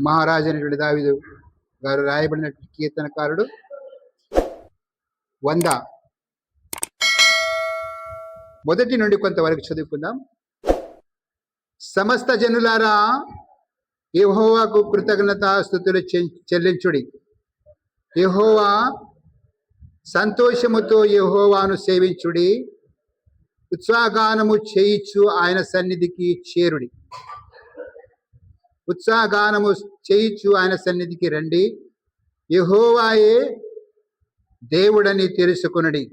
మహారాజు అయినటువంటి దావీదు గారు రాయబడిన కీర్తనకారుడు 100 మొదటి నుండి కొంతవరకు చదువుకుందాం. సమస్త జనులారా, యెహోవాకు కృతజ్ఞతాస్తుతులు చెల్లించుడి. యెహోవా సంతోషముతో యెహోవాను సేవించుడి. ఉత్సాహగానము చేయిచు ఆయన సన్నిధికి చేరుడి. ఉత్సాహగానము చేయిచు ఆయన సన్నిధికి రండి. యెహోవాయే దేవుడని తెలుసుకొనుడి.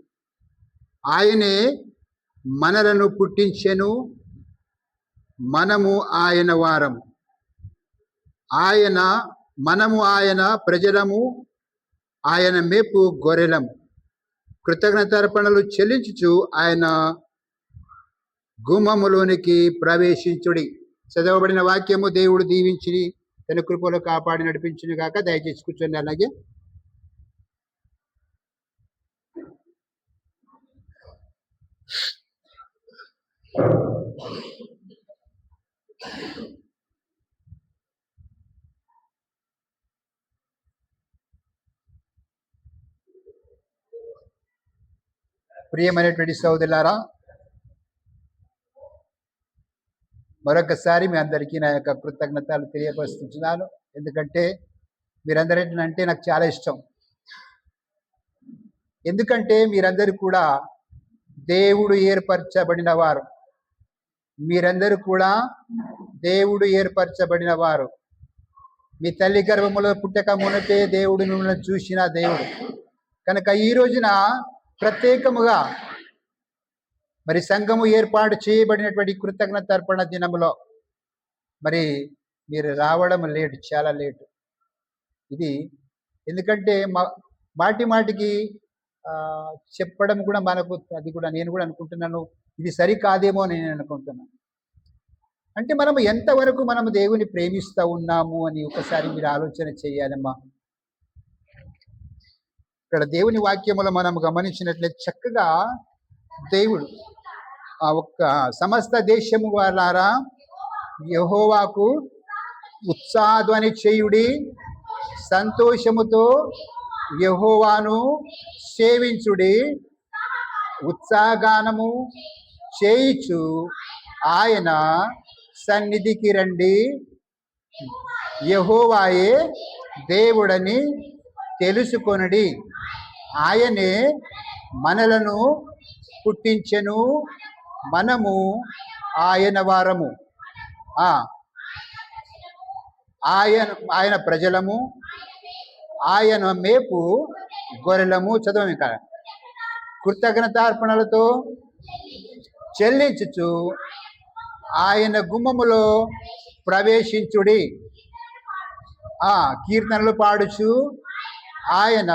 ఆయనే మనలను పుట్టించెను, మనము ఆయన వారము. మనము ఆయన ప్రజలము, ఆయన మేపు గొర్రెలము. కృతజ్ఞతార్పణలు చెల్లించుచు ఆయన గుమ్మములోనికి ప్రవేశించుడి. చదవబడిన వాక్యము దేవుడు దీవించి తన కృపలో కాపాడి నడిపించును గాక. దయచేసి కూర్చోండి. అలాగే ప్రియమైనటువంటి సోదరులారా, మరొకసారి మీ అందరికీ నా యొక్క కృతజ్ఞతలు తెలియపరుస్తున్నాను. ఎందుకంటే మీరందరంటే నాకు చాలా ఇష్టం. ఎందుకంటే మీరందరూ కూడా దేవుడు ఏర్పరచబడిన వారు. మీరందరూ కూడా దేవుడు ఏర్పరచబడిన వారు. మీ తల్లి గర్భములో పుట్టక మునపే దేవుడు మిమ్మల్ని చూసిన దేవుడు కనుక ఈ రోజున ప్రత్యేకముగా మరి సంఘము ఏర్పాటు చేయబడినటువంటి కృతజ్ఞత అర్పణ దినములో మరి మీరు రావడం లేటు, చాలా లేటు. ఇది ఎందుకంటే మాటి మాటికి చెప్పడం కూడా మనకు, అది కూడా నేను కూడా అనుకుంటున్నాను, ఇది సరికాదేమో అని నేను అనుకుంటున్నాను. అంటే మనము ఎంతవరకు మనము దేవుని ప్రేమిస్తూ ఉన్నాము అని ఒకసారి మీరు ఆలోచన చేయాలమ్మా. ఇక్కడ దేవుని వాక్యములో మనం గమనించినట్లయితే చక్కగా దేవుడు ఆ ఒక్క సమస్త దేశము వారారా యెహోవాకు ఉత్సాహధ్వని చేయుడి, సంతోషముతో యెహోవాను సేవించుడి. ఉత్సాహగానము చేయిచు ఆయన సన్నిధికి రండి. యెహోవాయే దేవుడని తెలుసుకొనుడి. ఆయనే మనలను పుట్టించెను, మనము ఆయన వారము. ఆయన ప్రజలము, ఆయన మేపు గొర్రెలము. చదవం ఇంకా. కృతజ్ఞతార్పణలతో చెల్లించుచు ఆయన గుమ్మములో ప్రవేశించుడి. కీర్తనలు పాడుచు ఆయన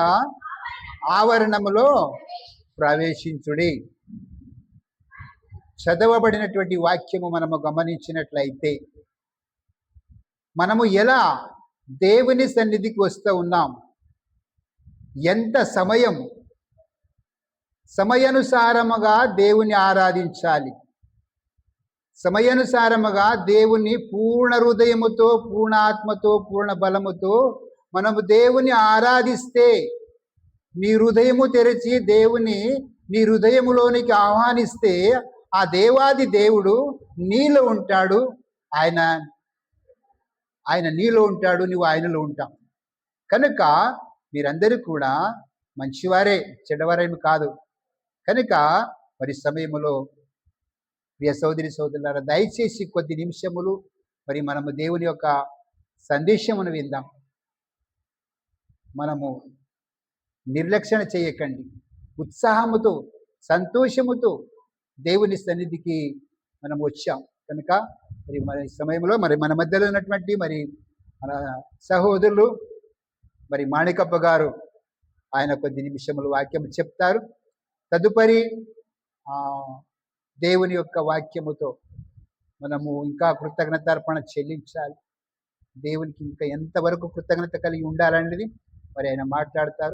ఆవరణములో ప్రవేశించుడి. చదవబడినటువంటి వాక్యము మనము గమనించినట్లయితే మనము ఎలా దేవుని సన్నిధికి వస్తూ ఉన్నాం, ఎంత సమయానుసారముగా దేవుని ఆరాధించాలి. సమయానుసారముగా దేవుని పూర్ణ హృదయముతో, పూర్ణ ఆత్మతో, పూర్ణ బలముతో మనము దేవుని ఆరాధిస్తే, నీ హృదయము తెరిచి దేవుని నీ హృదయములోనికి ఆహ్వానిస్తే ఆ దేవాది దేవుడు నీలో ఉంటాడు. ఆయన నీలో ఉంటాడు, నువ్వు ఆయనలో ఉంటావు. కనుక మీరందరూ కూడా మంచివారే, చెడ్డవారేమి కాదు. కనుక మరి సమయములో ప్రియ సోదరి సోదరులారా, దయచేసి కొద్ది నిమిషములు మరి మనము దేవుని యొక్క సందేశమును విందాం. మనము నిర్లక్ష్యం చేయకండి. ఉత్సాహముతో, సంతోషముతో దేవుని సన్నిధికి మనం వచ్చాం. కనుక మరి మన సమయంలో మరి మన మధ్యలో ఉన్నటువంటి మరి మన సహోదరులు మరి మాణికప్ప గారు ఆయన కొద్ది నిమిషములు వాక్యం చెప్తారు. తదుపరి దేవుని యొక్క వాక్యముతో మనము ఇంకా కృతజ్ఞతార్పణ చెల్లించాలి. దేవునికి ఇంకా ఎంతవరకు కృతజ్ఞత కలిగి ఉండాలనేది మరి ఆయన మాట్లాడతారు.